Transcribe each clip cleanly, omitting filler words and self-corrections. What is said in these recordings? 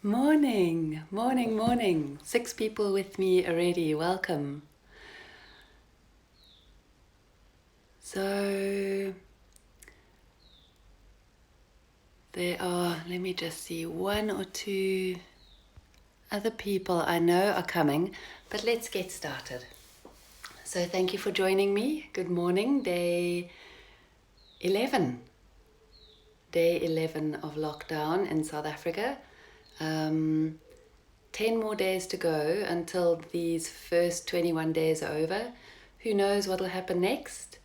Morning, morning, morning. 6 people with me already. Welcome. So there are, let me just see, 1 or 2 other people I know are coming, but let's get started. So thank you for joining me. Good morning, day 11. Day 11 of lockdown in South Africa. 10 more days to go until these first 21 days are over. Who knows what will happen next,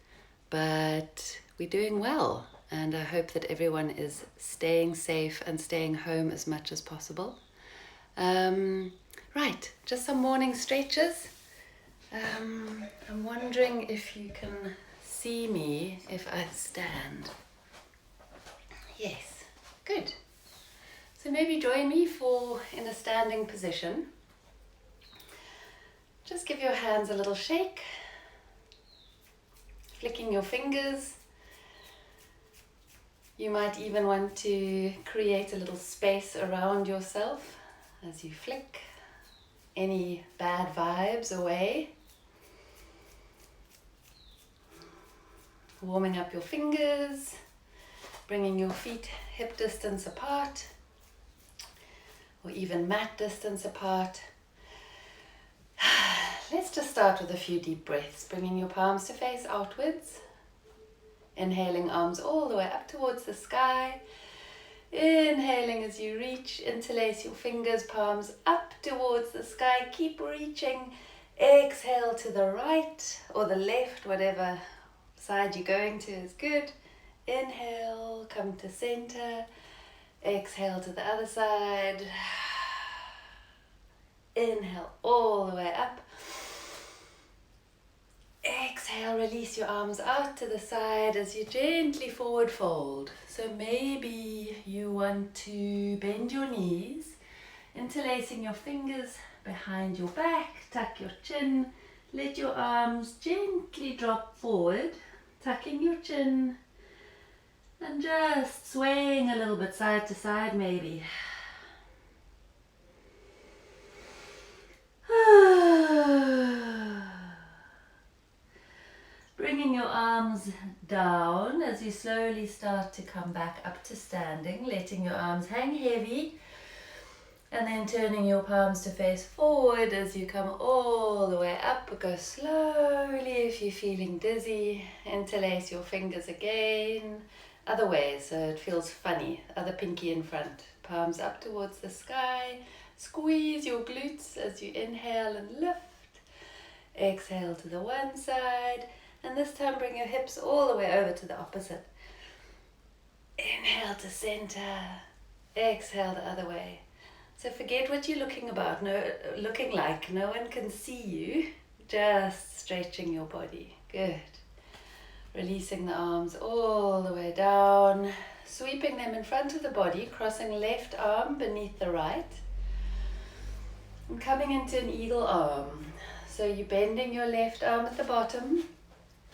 but we're doing well, and I hope that everyone is staying safe and staying home as much as possible. Right, just some morning stretches. I'm wondering if you can see me if I stand. Yes, good. So maybe join me in a standing position. Just give your hands a little shake, flicking your fingers. You might even want to create a little space around yourself as you flick any bad vibes away. Warming up your fingers, bringing your feet hip distance apart, or even mat distance apart. Let's just start with a few deep breaths, bringing your palms to face outwards. Inhaling, arms all the way up towards the sky. Inhaling as you reach, interlace your fingers, palms up towards the sky. Keep reaching. Exhale to the right or the left, whatever side you're going to is good. Inhale, come to center. Exhale to the other side. Inhale all the way up. Exhale, release your arms out to the side as you gently forward fold. So maybe you want to bend your knees, interlacing your fingers behind your back, tuck your chin, let your arms gently drop forward, tucking your chin, and just swaying a little bit side to side maybe. Bringing your arms down as you slowly start to come back up to standing, letting your arms hang heavy, and then turning your palms to face forward as you come all the way up. Go slowly if you're feeling dizzy. Interlace your fingers again. Other way, so it feels funny. Other pinky in front. Palms up towards the sky. Squeeze your glutes as you inhale and lift. Exhale to the one side. And this time bring your hips all the way over to the opposite. Inhale to center. Exhale the other way. So forget what you're looking like. No one can see you. Just stretching your body. Good. Releasing the arms all the way down. Sweeping them in front of the body. Crossing left arm beneath the right. And coming into an eagle arm. So you're bending your left arm at the bottom.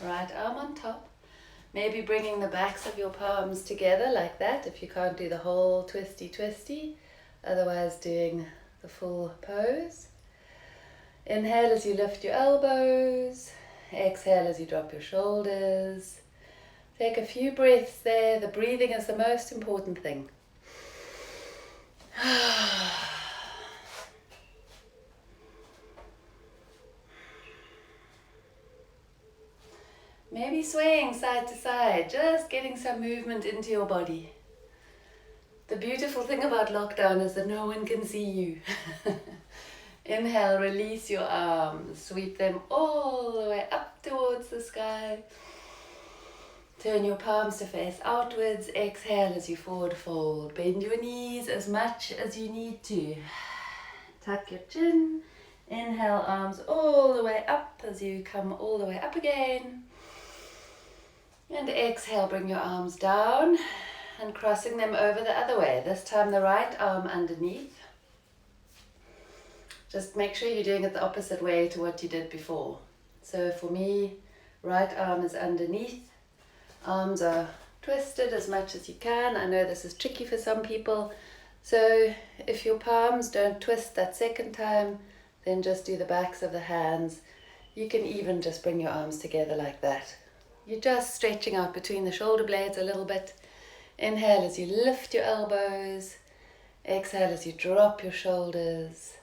Right arm on top. Maybe bringing the backs of your palms together like that if you can't do the whole twisty. Otherwise doing the full pose. Inhale as you lift your elbows. Exhale as you drop your shoulders. Take a few breaths there. The breathing is the most important thing. Maybe swaying side to side, just getting some movement into your body. The beautiful thing about lockdown is that no one can see you. Inhale, release your arms, sweep them all the way up towards the sky. Turn your palms to face outwards. Exhale as you forward fold. Bend your knees as much as you need to. Tuck your chin. Inhale, arms all the way up as you come all the way up again. And exhale, bring your arms down and crossing them over the other way. This time the right arm underneath. Just make sure you're doing it the opposite way to what you did before. So for me, right arm is underneath. Arms are twisted as much as you can. I know this is tricky for some people. So if your palms don't twist that second time, then just do the backs of the hands. You can even just bring your arms together like that. You're just stretching out between the shoulder blades a little bit. Inhale as you lift your elbows. Exhale as you drop your shoulders.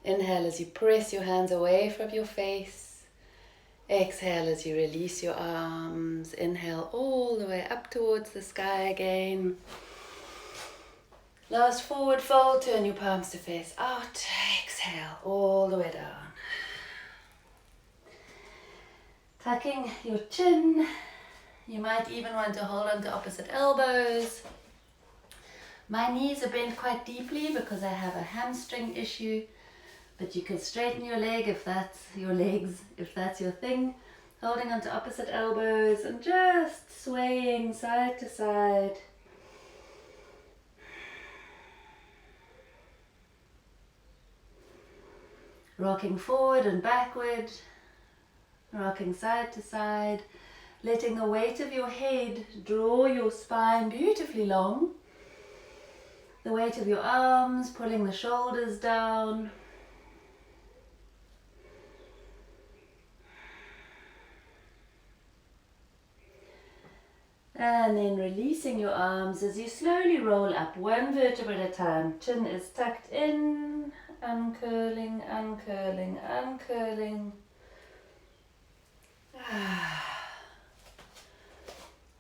Inhale as you press your hands away from your face. Exhale as you release your arms. Inhale all the way up towards the sky again. Last forward fold, turn your palms to face out. Exhale all the way down. Tucking your chin. You might even want to hold on to opposite elbows. My knees are bent quite deeply because I have a hamstring issue, but you can straighten your leg if that's your legs, if that's your thing. Holding on to opposite elbows and just swaying side to side. Rocking forward and backward, rocking side to side, letting the weight of your head draw your spine beautifully long. The weight of your arms pulling the shoulders down. And then releasing your arms as you slowly roll up one vertebra at a time. Chin is tucked in, uncurling, uncurling, uncurling.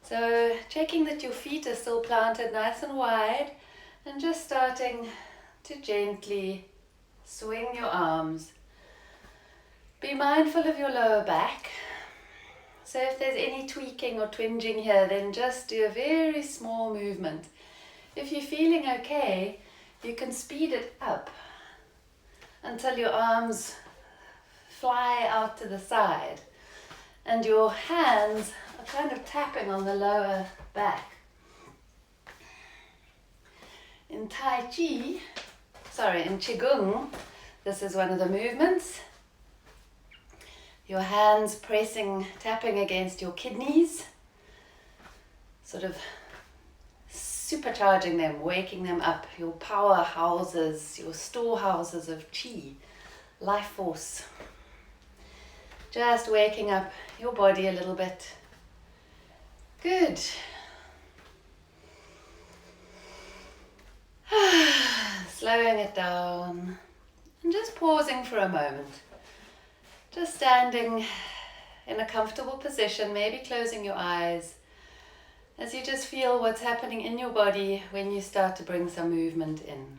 So checking that your feet are still planted nice and wide and just starting to gently swing your arms. Be mindful of your lower back. So if there's any tweaking or twinging here, then just do a very small movement. If you're feeling okay, you can speed it up until your arms fly out to the side and your hands are kind of tapping on the lower back. In Tai Chi, in Qigong, this is one of the movements. Your hands pressing, tapping against your kidneys, sort of supercharging them, waking them up, your powerhouses, your storehouses of chi, life force. Just waking up your body a little bit. Good. Slowing it down and just pausing for a moment. Just standing in a comfortable position, maybe closing your eyes as you just feel what's happening in your body when you start to bring some movement in.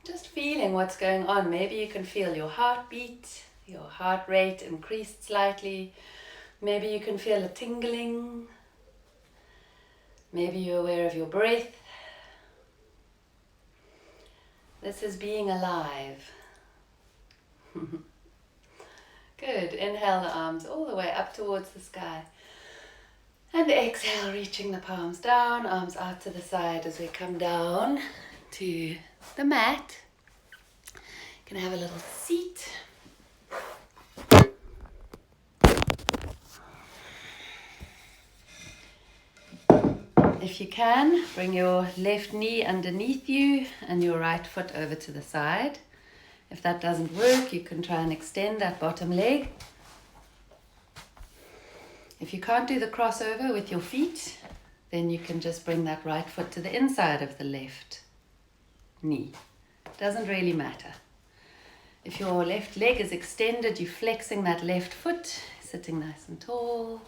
Just feeling what's going on. Maybe you can feel your heartbeat, your heart rate increased slightly. Maybe you can feel a tingling. Maybe you're aware of your breath. This is being alive. Good. Inhale the arms all the way up towards the sky. And exhale, reaching the palms down, arms out to the side as we come down to the mat. You can have a little seat. If you can, bring your left knee underneath you and your right foot over to the side. If that doesn't work, you can try and extend that bottom leg. If you can't do the crossover with your feet, then you can just bring that right foot to the inside of the left knee. Doesn't really matter. If your left leg is extended, you're flexing that left foot, sitting nice and tall.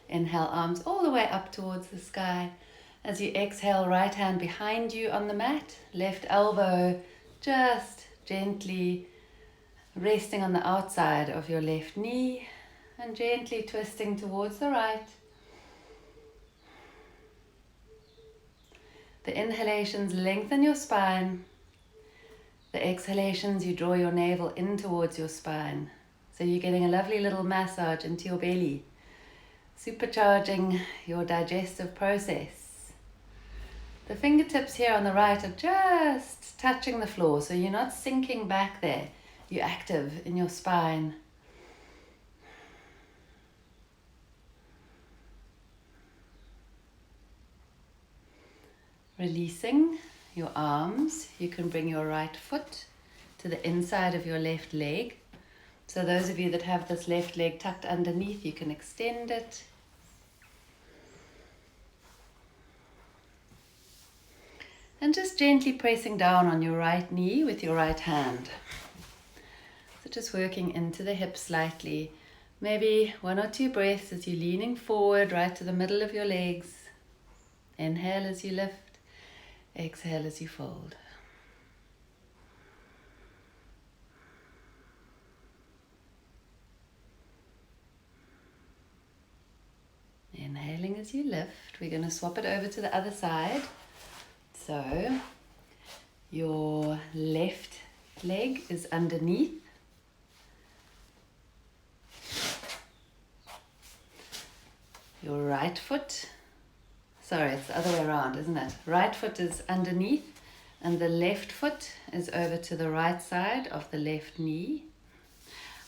Inhale, arms all the way up towards the sky. As you exhale, right hand behind you on the mat, left elbow just gently resting on the outside of your left knee and gently twisting towards the right. The inhalations lengthen your spine. The exhalations, you draw your navel in towards your spine. So you're getting a lovely little massage into your belly, supercharging your digestive process. The fingertips here on the right are just touching the floor, so you're not sinking back there. You're active in your spine. Releasing your arms, you can bring your right foot to the inside of your left leg. So those of you that have this left leg tucked underneath, you can extend it. And just gently pressing down on your right knee with your right hand. So just working into the hips slightly. Maybe 1 or 2 breaths as you're leaning forward right to the middle of your legs. Inhale as you lift. Exhale as you fold. Inhaling as you lift. We're going to swap it over to the other side. So your left leg is underneath. Your right foot, sorry, it's the other way around, isn't it? Right foot is underneath and the left foot is over to the right side of the left knee.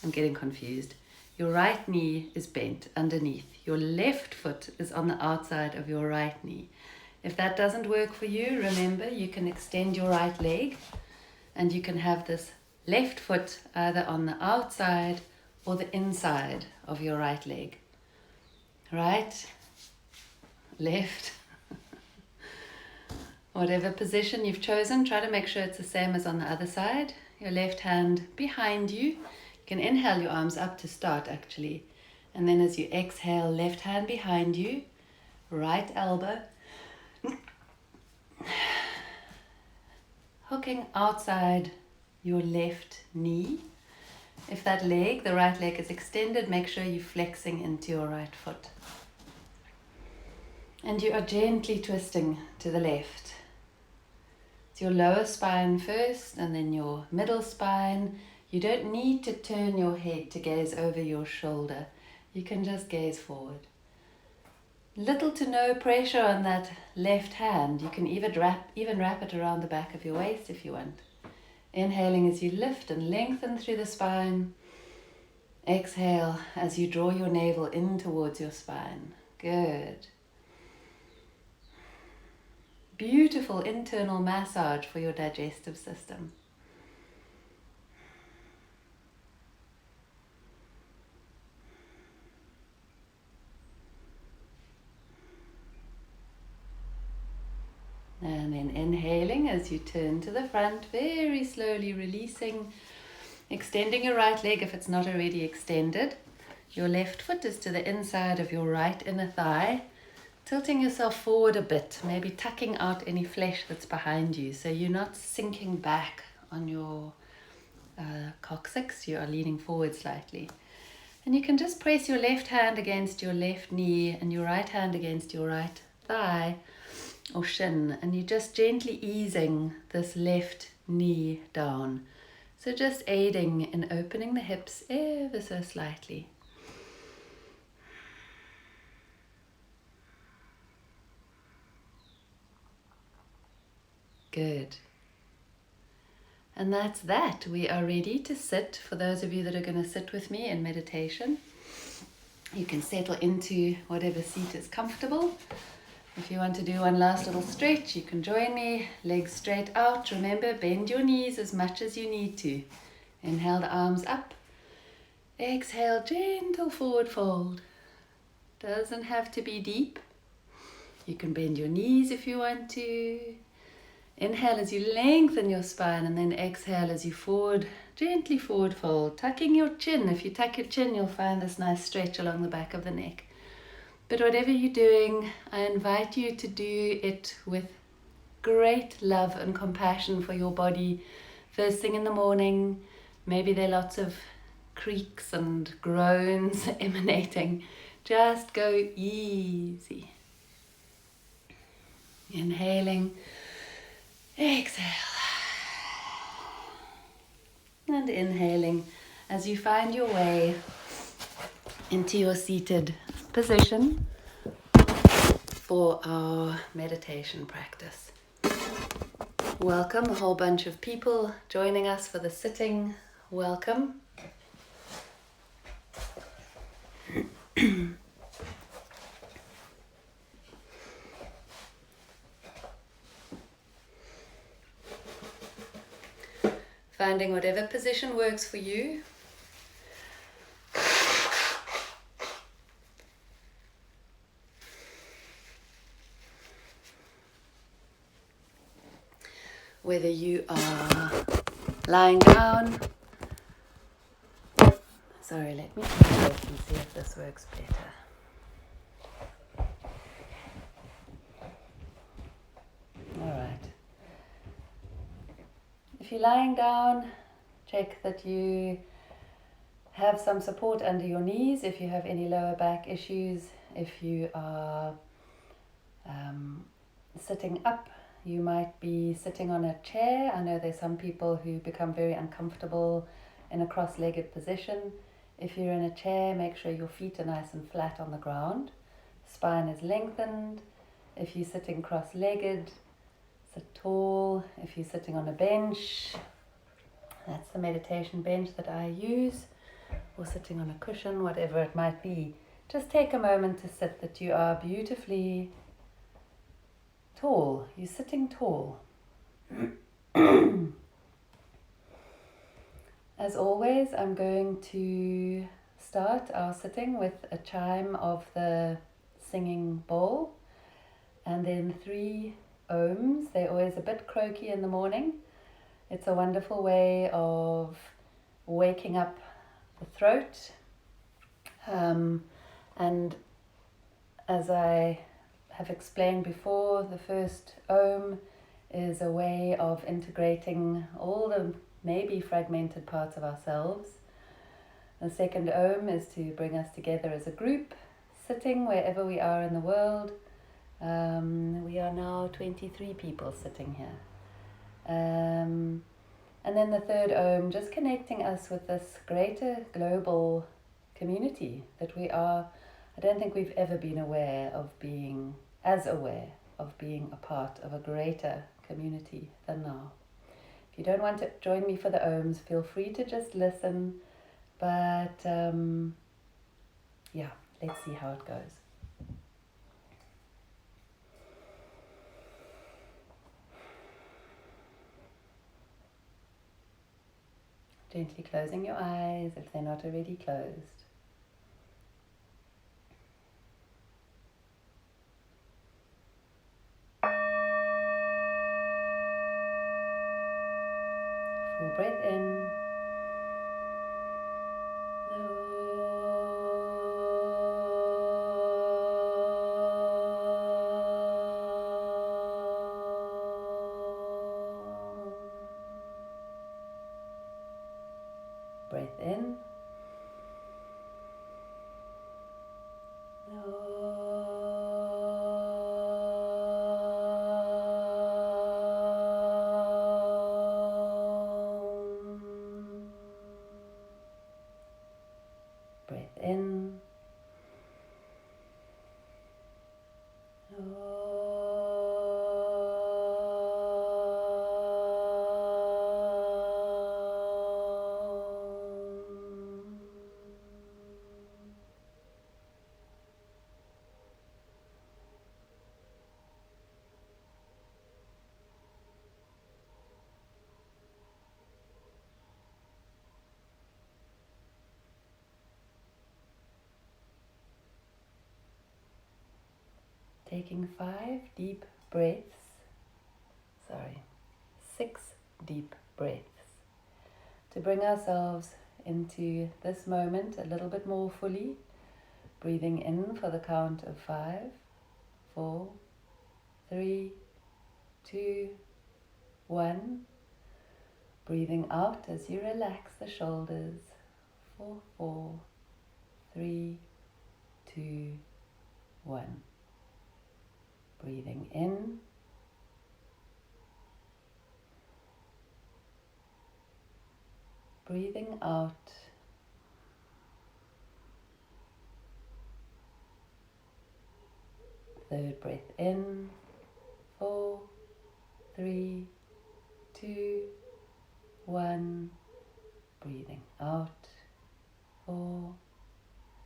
I'm getting confused. Your right knee is bent underneath. Your left foot is on the outside of your right knee. If that doesn't work for you, remember you can extend your right leg and you can have this left foot either on the outside or the inside of your right leg. Right, left, whatever position you've chosen, try to make sure it's the same as on the other side. Your left hand behind you. You can inhale your arms up to start actually. And then as you exhale, left hand behind you, right elbow, hooking outside your left knee. If that leg, the right leg is extended, make sure you're flexing into your right foot. And you are gently twisting to the left. It's your lower spine first and then your middle spine. You don't need to turn your head to gaze over your shoulder. You can just gaze forward. Little to no pressure on that left hand. You can even wrap it around the back of your waist if you want. Inhaling as you lift and lengthen through the spine. Exhale as you draw your navel in towards your spine. Good. Beautiful internal massage for your digestive system. And then inhaling as you turn to the front, very slowly releasing, extending your right leg if it's not already extended. Your left foot is to the inside of your right inner thigh, tilting yourself forward a bit, maybe tucking out any flesh that's behind you so you're not sinking back on your coccyx, you are leaning forward slightly. And you can just press your left hand against your left knee and your right hand against your right thigh or shin, and you're just gently easing this left knee down. So just aiding in opening the hips ever so slightly. Good. And that's that. We are ready to sit. For those of you that are going to sit with me in meditation, you can settle into whatever seat is comfortable. If you want to do one last little stretch, you can join me. Legs straight out. Remember, bend your knees as much as you need to. Inhale the arms up. Exhale, gentle forward fold. Doesn't have to be deep. You can bend your knees if you want to. Inhale as you lengthen your spine, and then exhale as you gently forward fold, tucking your chin. If you tuck your chin, you'll find this nice stretch along the back of the neck. But whatever you're doing, I invite you to do it with great love and compassion for your body. First thing in the morning, maybe there are lots of creaks and groans emanating. Just go easy. Inhaling. Exhale. And inhaling as you find your way into your seated position for our meditation practice. Welcome, a whole bunch of people joining us for the sitting. Welcome. Finding whatever position works for you. Whether you are lying down. Sorry, let me try this and see if this works better. Alright. If you're lying down, check that you have some support under your knees if you have any lower back issues. If you are sitting up, you might be sitting on a chair. I know there's some people who become very uncomfortable in a cross-legged position. If you're in a chair, make sure your feet are nice and flat on the ground. Spine is lengthened. If you're sitting cross-legged, sit tall. If you're sitting on a bench, that's the meditation bench that I use, or sitting on a cushion, whatever it might be. Just take a moment to sit that you are beautifully tall. You're sitting tall. As always, I'm going to start our sitting with a chime of the singing bowl, and then 3 ohms. They're always a bit croaky in the morning. It's a wonderful way of waking up the throat. And as I have explained before, the first ohm is a way of integrating all the maybe fragmented parts of ourselves. The second ohm is to bring us together as a group, sitting wherever we are in the world. We are now 23 people sitting here. And then the third ohm, just connecting us with this greater global community that we are. I don't think we've ever been aware of being a part of a greater community than now. If you don't want to join me for the ohms, feel free to just listen. But yeah, let's see how it goes. Gently closing your eyes if they're not already closed. Full breath in. Breath in. Breath in. Taking 6 deep breaths to bring ourselves into this moment a little bit more fully. Breathing in for the count of 5, 4, 3, 2, 1. Breathing out as you relax the shoulders. 4, 3, 2, 1. Breathing in. Breathing out. Third breath in. 4, 3, 2, 1. Breathing out. 4,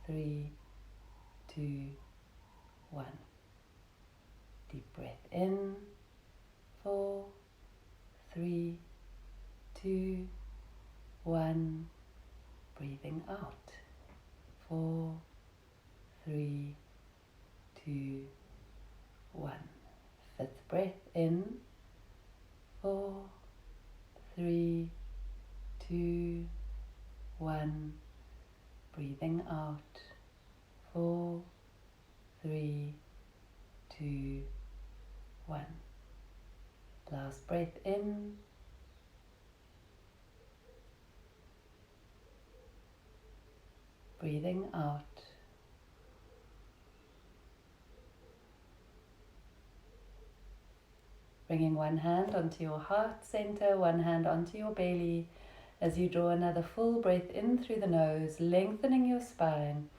3, 2, 1. Deep breath in. 4, 3, 2, 1. Breathing out. 4, 3, 2, 1. Fifth breath in. 4, 3, 2, 1. Breathing out. 4, 3, 2, 1. Last breath in. Breathing out. Bringing one hand onto your heart center, one hand onto your belly as you draw another full breath in through the nose, lengthening your spine.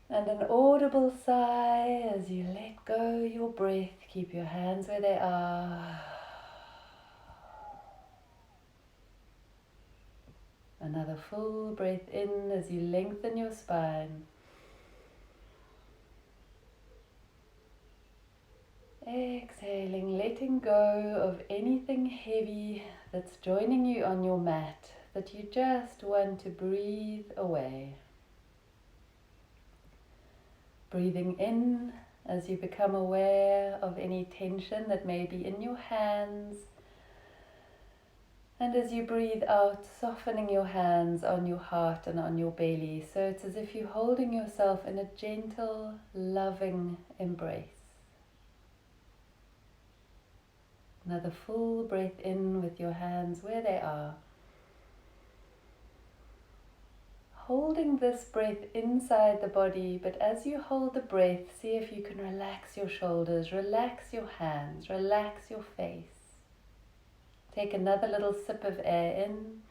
And an audible sigh as you let go your breath. Keep your hands where they are. Another full breath in as you lengthen your spine. Exhaling, letting go of anything heavy that's joining you on your mat that you just want to breathe away. Breathing in as you become aware of any tension that may be in your hands. And as you breathe out, softening your hands on your heart and on your belly. So it's as if you're holding yourself in a gentle, loving embrace. Another full breath in with your hands where they are. Holding this breath inside the body, but as you hold the breath, see if you can relax your shoulders, relax your hands, relax your face. Take another little sip of air in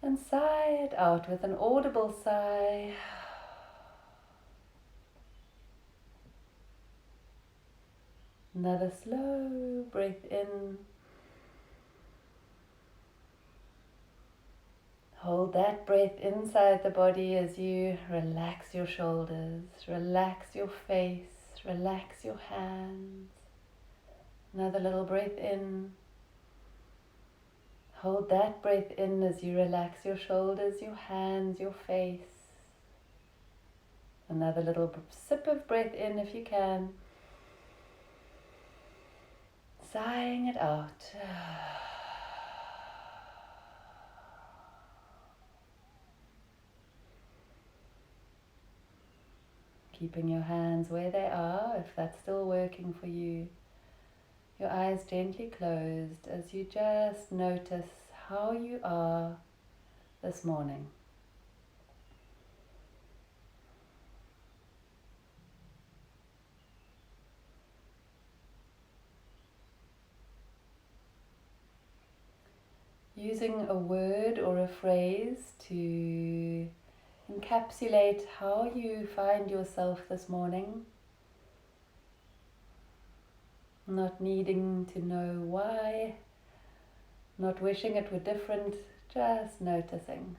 and sigh it out with an audible sigh. Another slow breath in. Hold that breath inside the body as you relax your shoulders, relax your face, relax your hands. Another little breath in. Hold that breath in as you relax your shoulders, your hands, your face. Another little sip of breath in if you can. Sighing it out. Keeping your hands where they are, if that's still working for you. Your eyes gently closed as you just notice how you are this morning. Using a word or a phrase to encapsulate how you find yourself this morning. Not needing to know why, not wishing it were different, just noticing.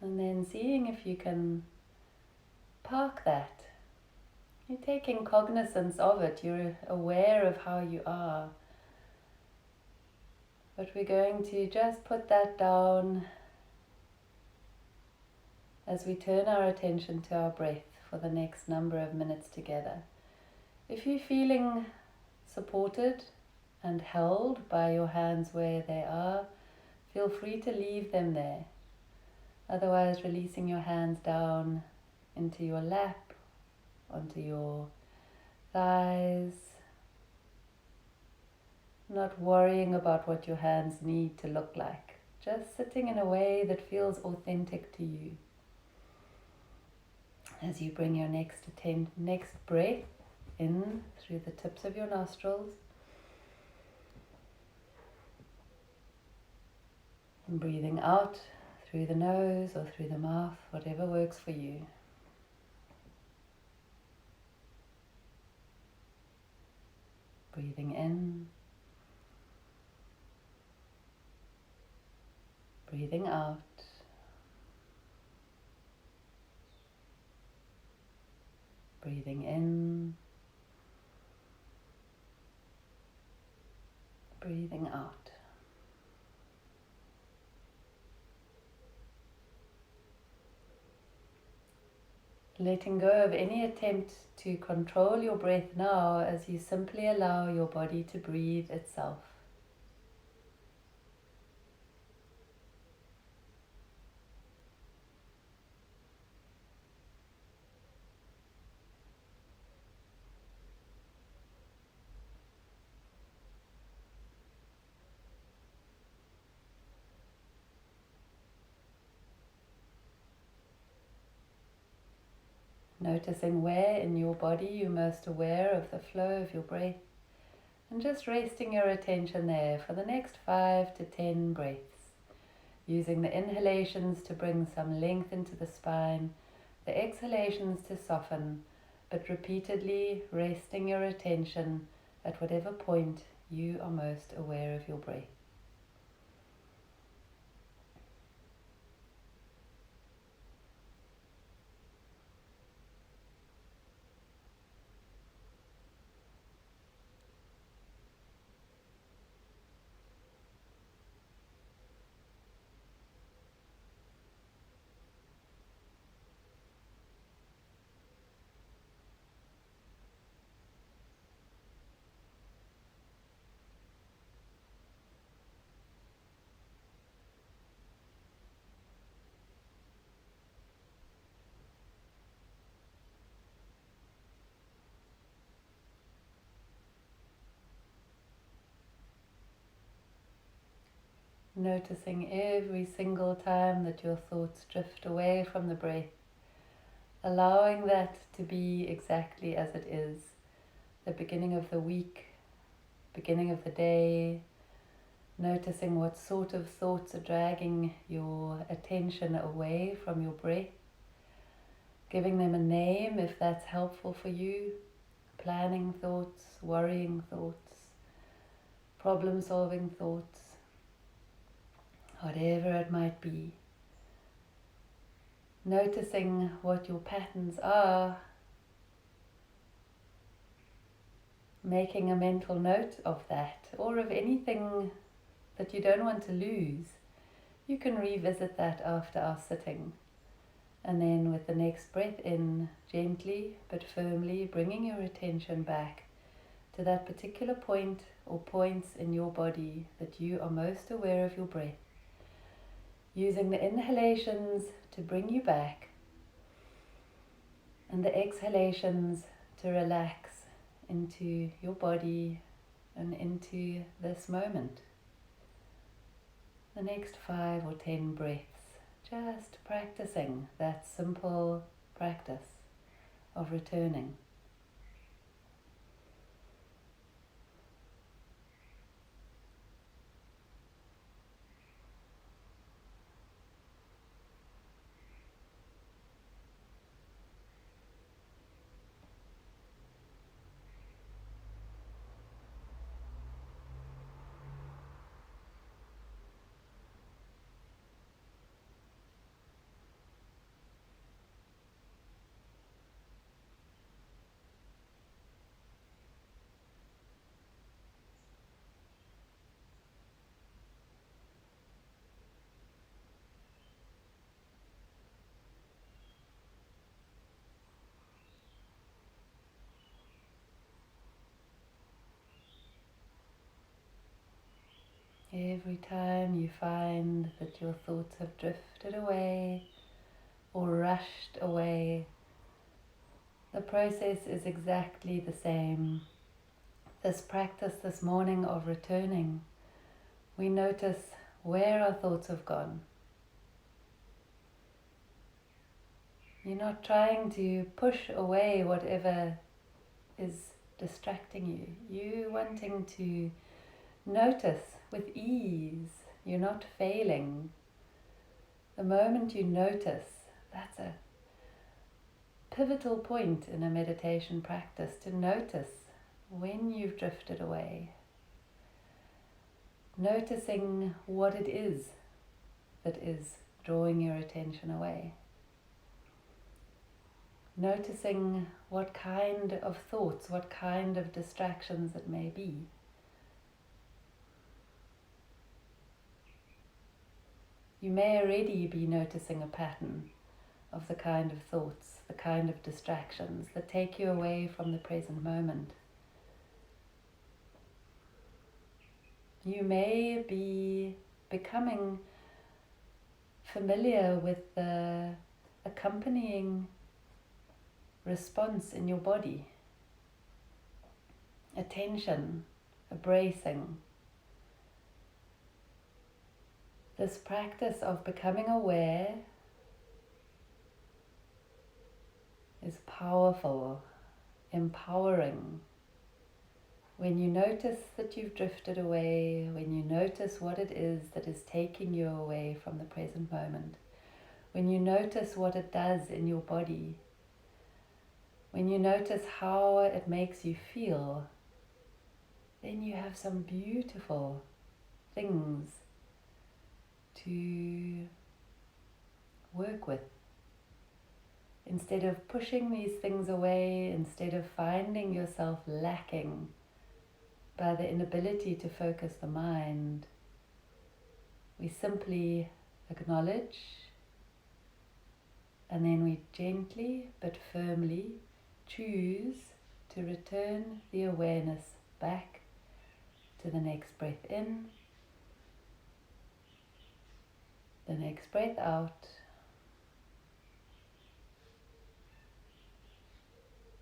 And then seeing if you can park that. You're taking cognizance of it, you're aware of how you are. But we're going to just put that down as we turn our attention to our breath for the next number of minutes together. If you're feeling supported and held by your hands where they are, feel free to leave them there. Otherwise, releasing your hands down into your lap, onto your thighs. Not worrying about what your hands need to look like. Just sitting in a way that feels authentic to you. As you bring your next breath in through the tips of your nostrils. And breathing out through the nose or through the mouth, whatever works for you. Breathing in. Breathing out. Breathing in. breathing out. Letting go of any attempt to control your breath now as you simply allow your body to breathe itself. Noticing where in your body you're most aware of the flow of your breath, and just resting your attention there for the next 5 to 10 breaths, using the inhalations to bring some length into the spine, the exhalations to soften, but repeatedly resting your attention at whatever point you are most aware of your breath. Noticing every single time that your thoughts drift away from the breath, allowing that to be exactly as it is, the beginning of the week, beginning of the day, noticing what sort of thoughts are dragging your attention away from your breath, giving them a name if that's helpful for you, planning thoughts, worrying thoughts, problem-solving thoughts, whatever it might be. Noticing what your patterns are, making a mental note of that, or of anything that you don't want to lose. You can revisit that after our sitting. And then with the next breath in, gently but firmly bringing your attention back to that particular point or points in your body that you are most aware of your breath. Using the inhalations to bring you back and the exhalations to relax into your body and into this moment. The next 5 or 10 breaths, just practicing that simple practice of returning. Every time you find that your thoughts have drifted away or rushed away, the process is exactly the same. This practice this morning of returning, we notice where our thoughts have gone. You're not trying to push away whatever is distracting you. You're wanting to notice with ease. You're not failing. The moment you notice, that's a pivotal point in a meditation practice, to notice when you've drifted away. Noticing what it is that is drawing your attention away. Noticing what kind of thoughts, what kind of distractions it may be. You may already be noticing a pattern of the kind of thoughts, the kind of distractions that take you away from the present moment. You may be becoming familiar with the accompanying response in your body. A tension, a bracing. This practice of becoming aware is powerful, empowering. When you notice that you've drifted away, when you notice what it is that is taking you away from the present moment, when you notice what it does in your body, when you notice how it makes you feel, then you have some beautiful things to work with. Instead of pushing these things away, instead of finding yourself lacking by the inability to focus the mind, we simply acknowledge, and then we gently but firmly choose to return the awareness back to the next breath in, the next breath out.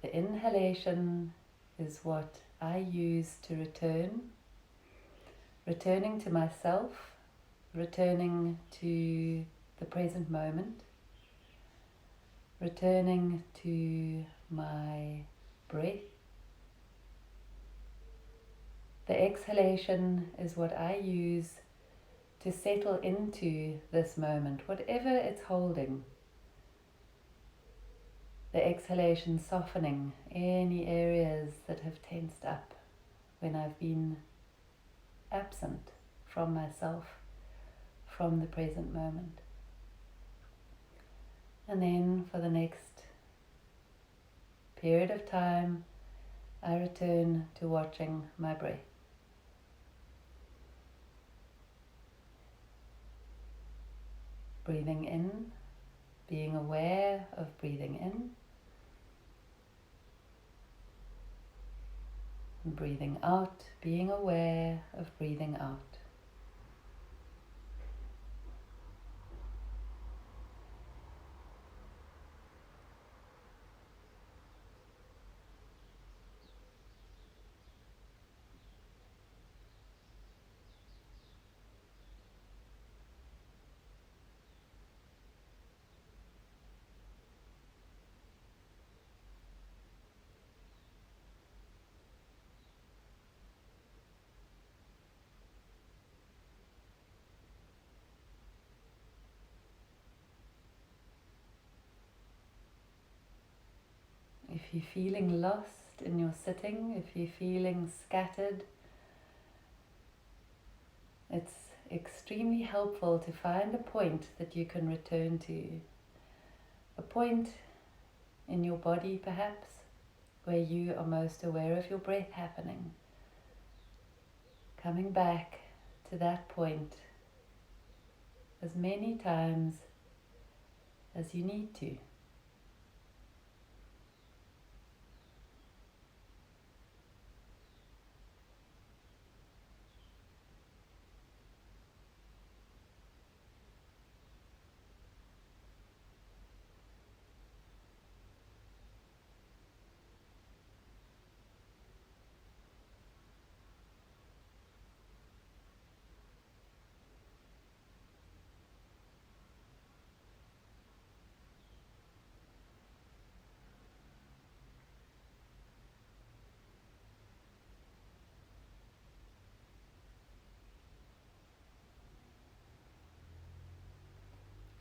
The inhalation is what I use to returning to myself, returning to the present moment, returning to my breath. The exhalation is what I use to settle into this moment, whatever it's holding. The exhalation softening any areas that have tensed up when I've been absent from myself, from the present moment. And then for the next period of time, I return to watching my breath. Breathing in, being aware of breathing in, and breathing out, being aware of breathing out. If you're feeling lost in your sitting, if you're feeling scattered, it's extremely helpful to find a point that you can return to. A point in your body, perhaps, where you are most aware of your breath happening. Coming back to that point as many times as you need to.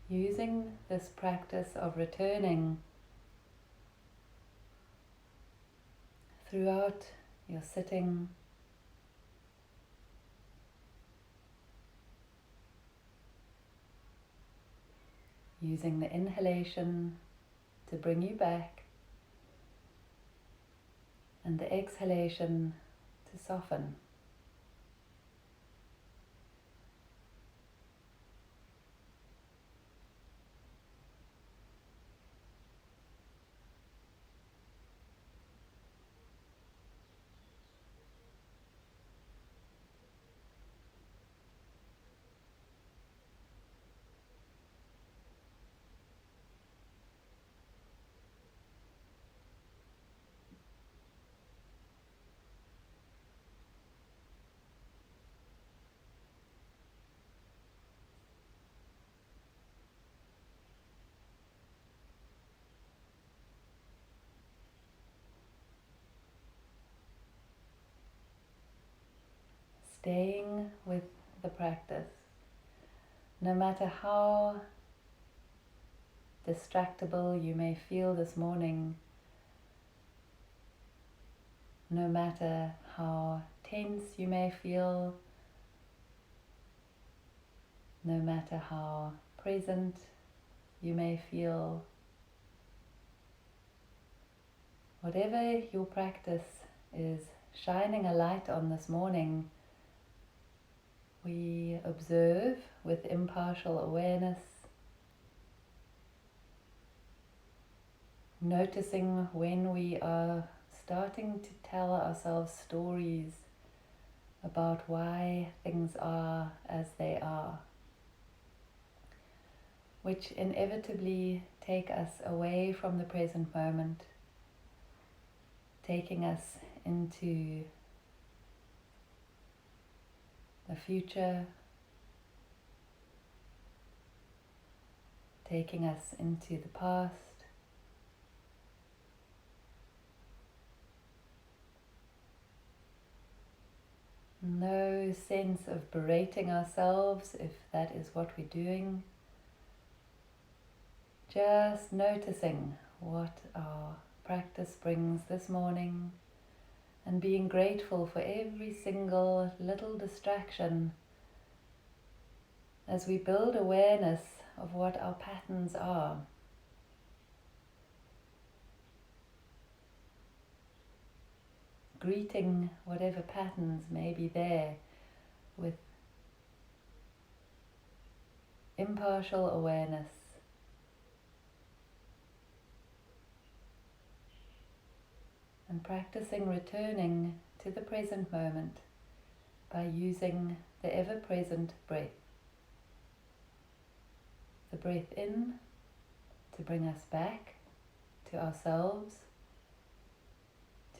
Using this practice of returning throughout your sitting, using the inhalation to bring you back and the exhalation to soften. staying with the practice. No matter how distractible you may feel this morning, no matter how tense you may feel, no matter how present you may feel, whatever your practice is shining a light on this morning, we observe with impartial awareness, noticing when we are starting to tell ourselves stories about why things are as they are, which inevitably take us away from the present moment, taking us into the future, taking us into the past. No sense of berating ourselves if that is what we're doing. Just noticing what our practice brings this morning and being grateful for every single little distraction as we build awareness of what our patterns are. Greeting whatever patterns may be there with impartial awareness. And practicing returning to the present moment by using the ever-present breath. The breath in to bring us back to ourselves,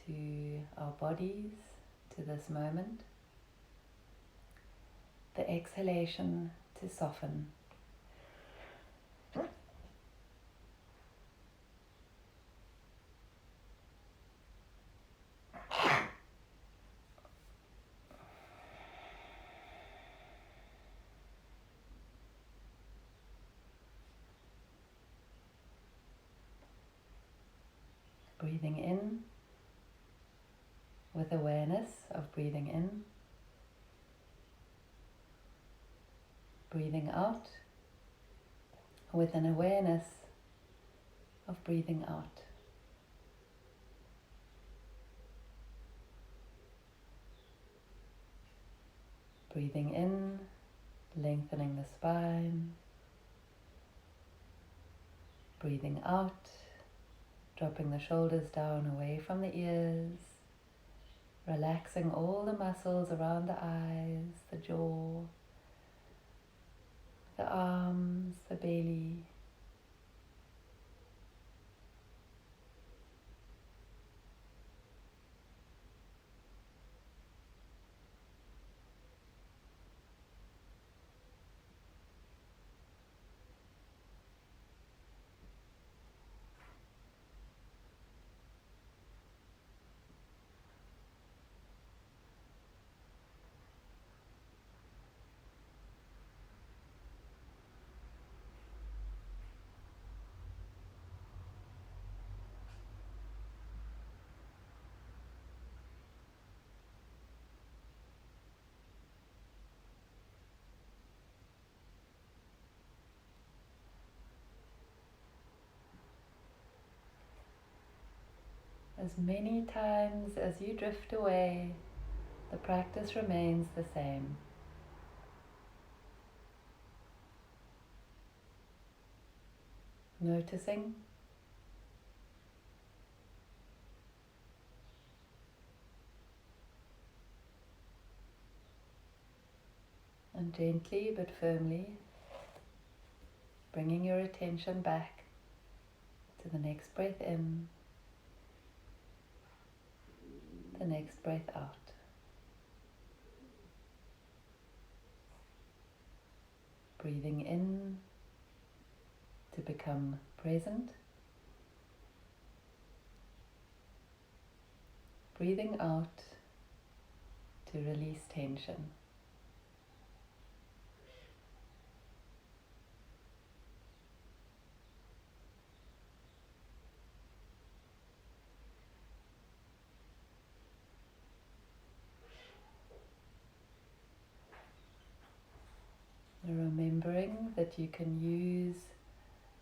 to our bodies, to this moment. The exhalation to soften. Breathing in with awareness of breathing in. Breathing out with an awareness of breathing out. Breathing in, lengthening the spine. Breathing out, dropping the shoulders down away from the ears, relaxing all the muscles around the eyes, the jaw, the arms, the belly. As many times as you drift away, the practice remains the same. Noticing and gently but firmly bringing your attention back to the next breath in, the next breath out. Breathing in to become present. Breathing out to to release tension. Remembering that you can use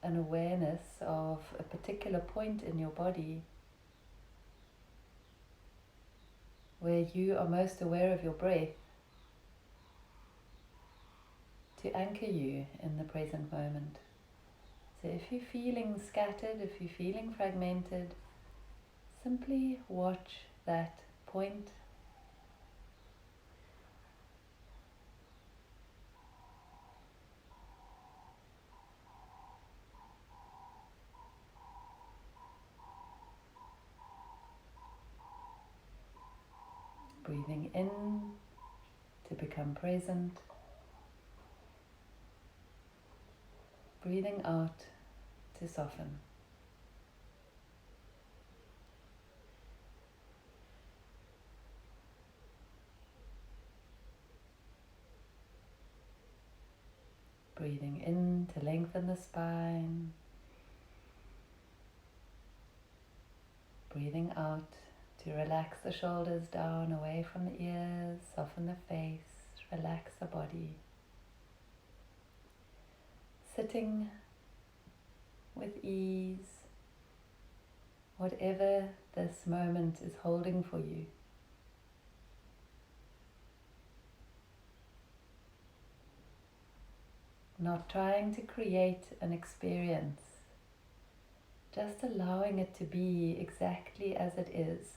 an awareness of a particular point in your body where you are most aware of your breath to anchor you in the present moment. So if you're feeling scattered, if you're feeling fragmented, simply watch that point. Breathing in to become present. Breathing out to soften. Breathing in to lengthen the spine. Breathing out to relax the shoulders down away from the ears, soften the face, relax the body. Sitting with ease, whatever this moment is holding for you. Not trying to create an experience, just allowing it to be exactly as it is.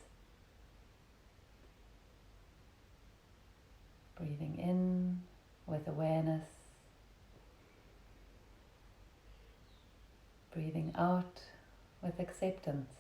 Breathing in with awareness. Breathing out with acceptance.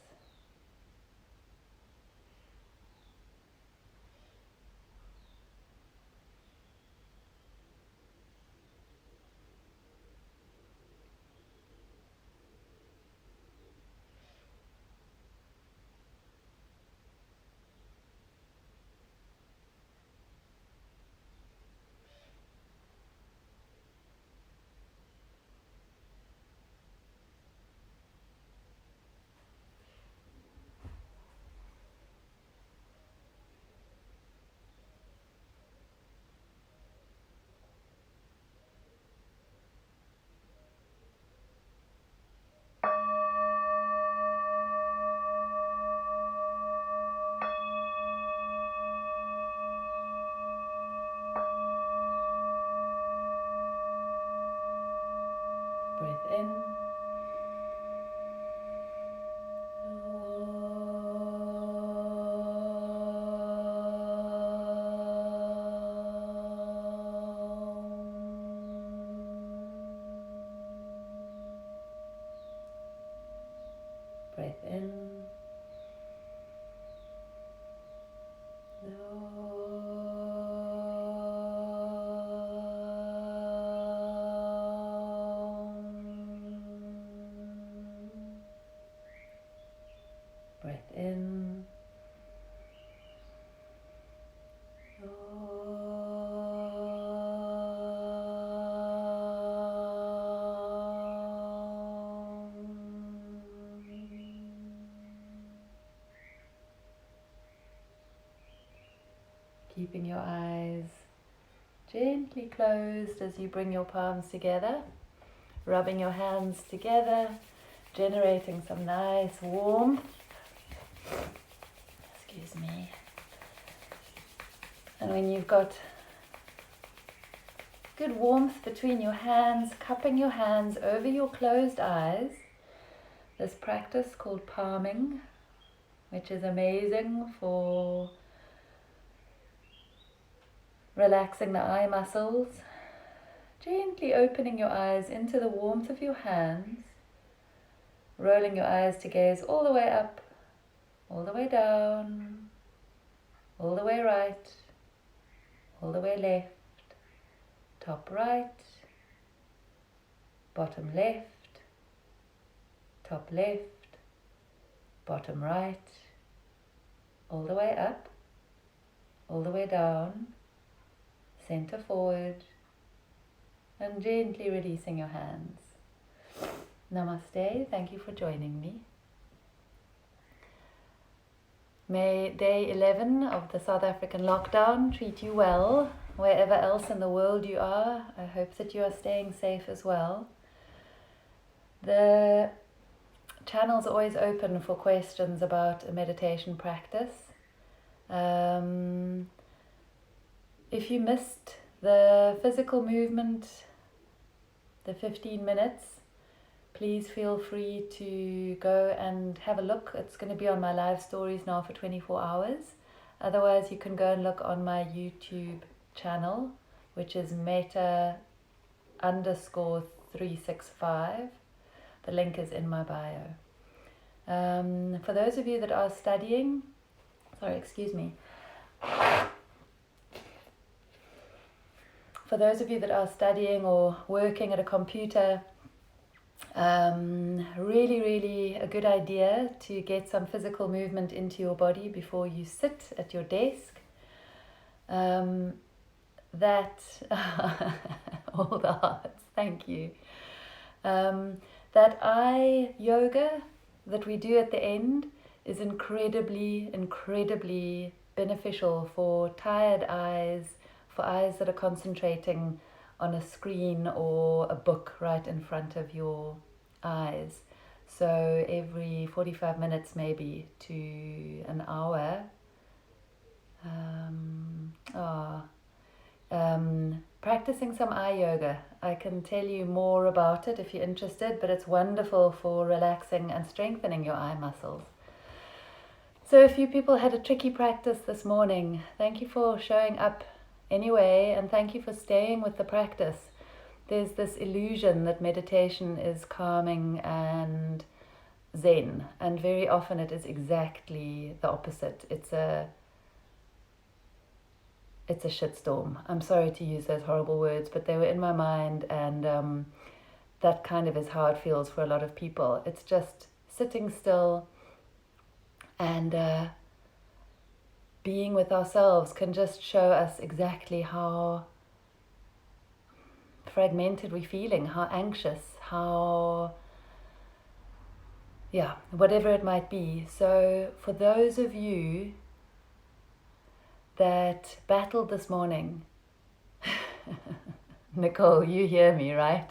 Breath in. Breath in. Breath in. Keeping your eyes gently closed as you bring your palms together, rubbing your hands together, generating some nice warmth. Excuse me. And when you've got good warmth between your hands, cupping your hands over your closed eyes, this practice called palming, which is amazing for relaxing the eye muscles, gently opening your eyes into the warmth of your hands, rolling your eyes to gaze all the way up, all the way down, all the way right, all the way left, top right, bottom left, top left, bottom right, all the way up, all the way down, center forward, and gently releasing your hands. Namaste, thank you for joining me. May day 11 of the South African lockdown treat you well, wherever else in the world you are. I hope that you are staying safe as well. The channel's always open for questions about a meditation practice. If you missed the physical movement, the 15 minutes, please feel free to go and have a look. It's going to be on my live stories now for 24 hours. Otherwise, you can go and look on my YouTube channel, which is meta_365. The link is in my bio. For those of you that are studying, For those of you that are studying or working at a computer, really a good idea to get some physical movement into your body before you sit at your desk. That all the hearts, thank you. That eye yoga that we do at the end is incredibly beneficial for tired eyes, for eyes that are concentrating on a screen or a book right in front of your eyes. So every 45 minutes maybe to an hour, practicing some eye yoga. I can tell you more about it if you're interested, but it's wonderful for relaxing and strengthening your eye muscles. So a few people had a tricky practice this morning. Thank you for showing up anyway, and thank you for staying with the practice. There's this illusion that meditation is calming and zen, and very often it is exactly the opposite. It's a shitstorm. I'm sorry to use those horrible words, but they were in my mind, and that kind of is how it feels for a lot of people. It's just sitting still and being with ourselves can just show us exactly how fragmented we're feeling, how anxious, how, whatever it might be. So for those of you that battled this morning, Nicole, you hear me, right?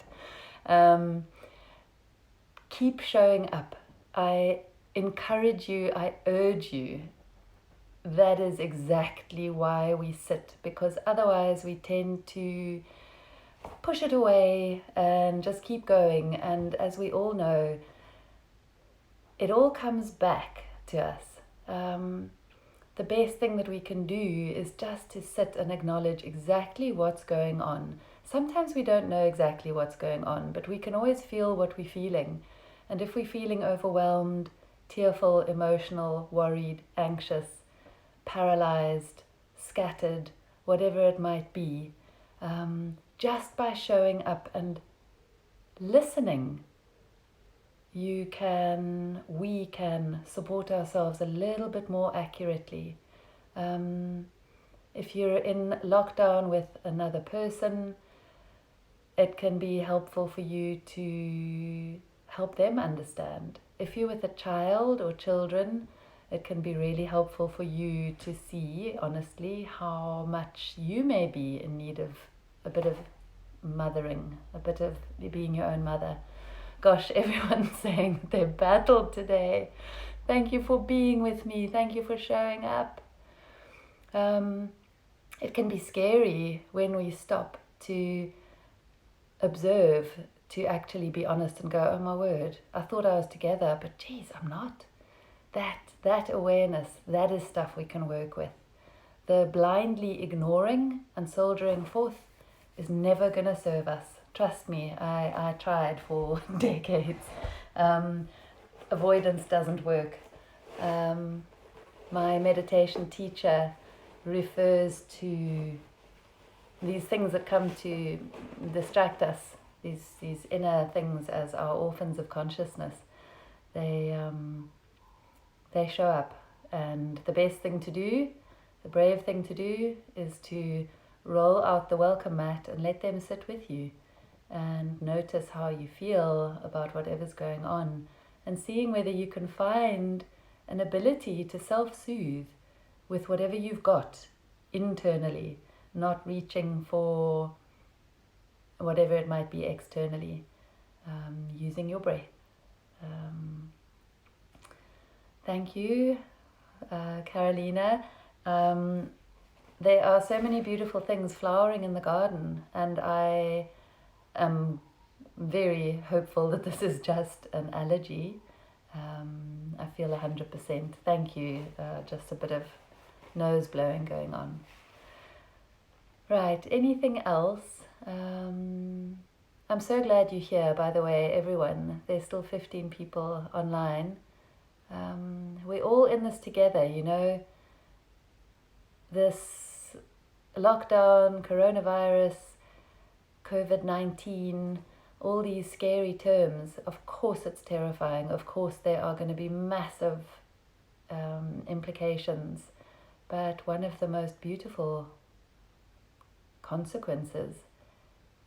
Keep showing up. I encourage you, I urge you. That is exactly why we sit, because otherwise we tend to push it away and just keep going. And as we all know, it all comes back to us. The best thing that we can do is just to sit and acknowledge exactly what's going on. Sometimes we don't know exactly what's going on, but we can always feel what we're feeling. And if we're feeling overwhelmed, tearful, emotional, worried, anxious, paralyzed, scattered, whatever it might be, just by showing up and listening, we can support ourselves a little bit more accurately. If you're in lockdown with another person, it can be helpful for you to help them understand. If you're with a child or children, it can be really helpful for you to see, honestly, how much you may be in need of a bit of mothering, a bit of being your own mother. Gosh, everyone's saying they battled today. Thank you for being with me. Thank you for showing up. It can be scary when we stop to observe, to actually be honest and go, oh my word, I thought I was together, but geez, I'm not. That awareness, that is stuff we can work with. The blindly ignoring and soldiering forth is never going to serve us. Trust me, I tried for decades. Avoidance doesn't work. My meditation teacher refers to these things that come to distract us, these inner things, as our orphans of consciousness. They show up, and the best thing to do The brave thing to do is to roll out the welcome mat and let them sit with you and notice how you feel about whatever's going on, and seeing whether you can find an ability to self-soothe with whatever you've got internally, not reaching for whatever it might be externally, using your breath. Thank you, Carolina. There are so many beautiful things flowering in the garden, and I am very hopeful that this is just an allergy. I feel 100%. Thank you. Just a bit of nose blowing going on. Right, anything else? I'm so glad you're here, by the way, everyone. There's still 15 people online. We're all in this together, you know. This lockdown, coronavirus, COVID-19, all these scary terms, of course it's terrifying. Of course there are going to be massive implications. But one of the most beautiful consequences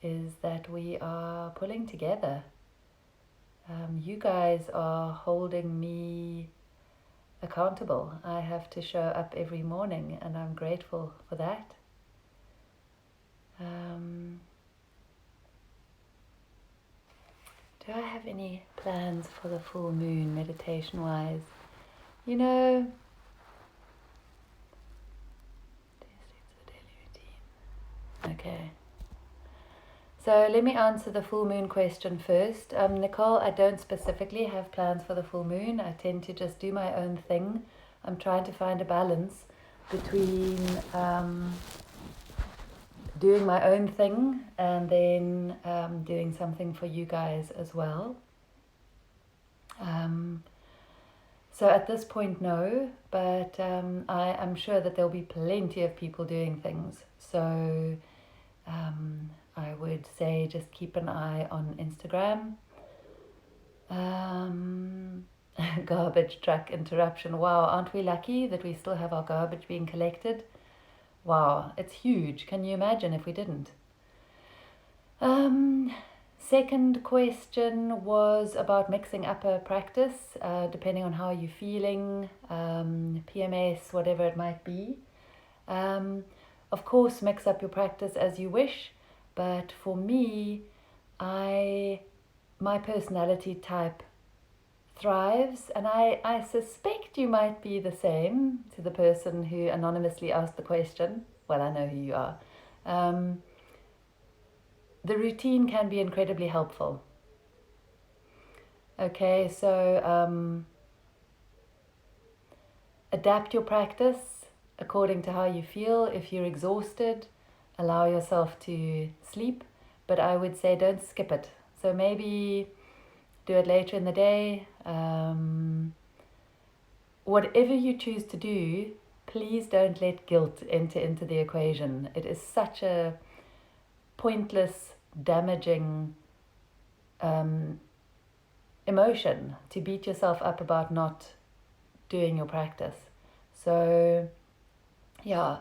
is that we are pulling together. You guys are holding me accountable. I have to show up every morning, and I'm grateful for that. Do I have any plans for the full moon meditation-wise? You know, okay. So let me answer the full moon question first. Nicole, I don't specifically have plans for the full moon. I tend to just do my own thing. I'm trying to find a balance between doing my own thing and then doing something for you guys as well. So at this point, no, but I am sure that there'll be plenty of people doing things. So I would say just keep an eye on Instagram. Garbage truck interruption. Wow, aren't we lucky that we still have our garbage being collected? Wow, it's huge. Can you imagine if we didn't? Second question was about mixing up a practice, depending on how you're feeling, PMS, whatever it might be. Of course, mix up your practice as you wish, but for me, my personality type thrives, and I suspect you might be the same, to the person who anonymously asked the question. Well, I know who you are. The routine can be incredibly helpful. Okay, so adapt your practice according to how you feel. If you're exhausted, allow yourself to sleep, but I would say don't skip it. So maybe do it later in the day. Whatever you choose to do, please don't let guilt enter into the equation. It is such a pointless, damaging emotion to beat yourself up about not doing your practice. So yeah,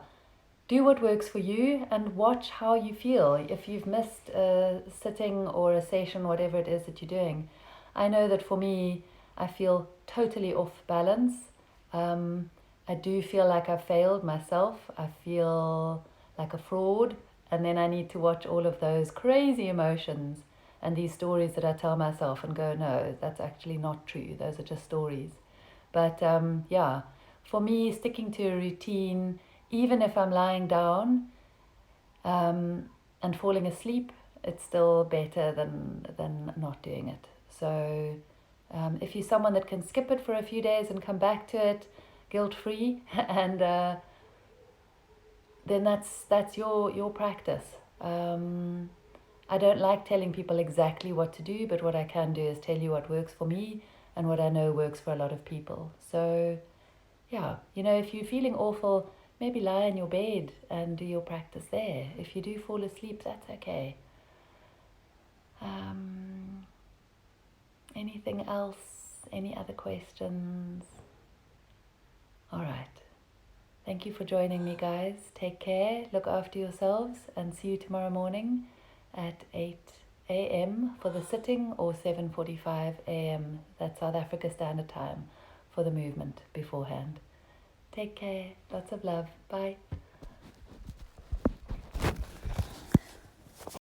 do what works for you and watch how you feel. If you've missed a sitting or a session, whatever it is that you're doing, I know that for me, I feel totally off balance. I do feel like I've failed myself. I feel like a fraud. And then I need to watch all of those crazy emotions and these stories that I tell myself and go, no, that's actually not true. Those are just stories. But yeah, for me, sticking to a routine, even if I'm lying down and falling asleep, it's still better than not doing it. So if you're someone that can skip it for a few days and come back to it guilt-free, and then that's your practice. I don't like telling people exactly what to do, but what I can do is tell you what works for me and what I know works for a lot of people. So yeah, you know, if you're feeling awful, maybe lie in your bed and do your practice there. If you do fall asleep, that's okay. Anything else? Any other questions? All right. Thank you for joining me, guys. Take care, look after yourselves, and see you tomorrow morning at 8 a.m. for the sitting, or 7:45 a.m. That's South Africa Standard Time for the movement beforehand. Take care. Lots of love. Bye.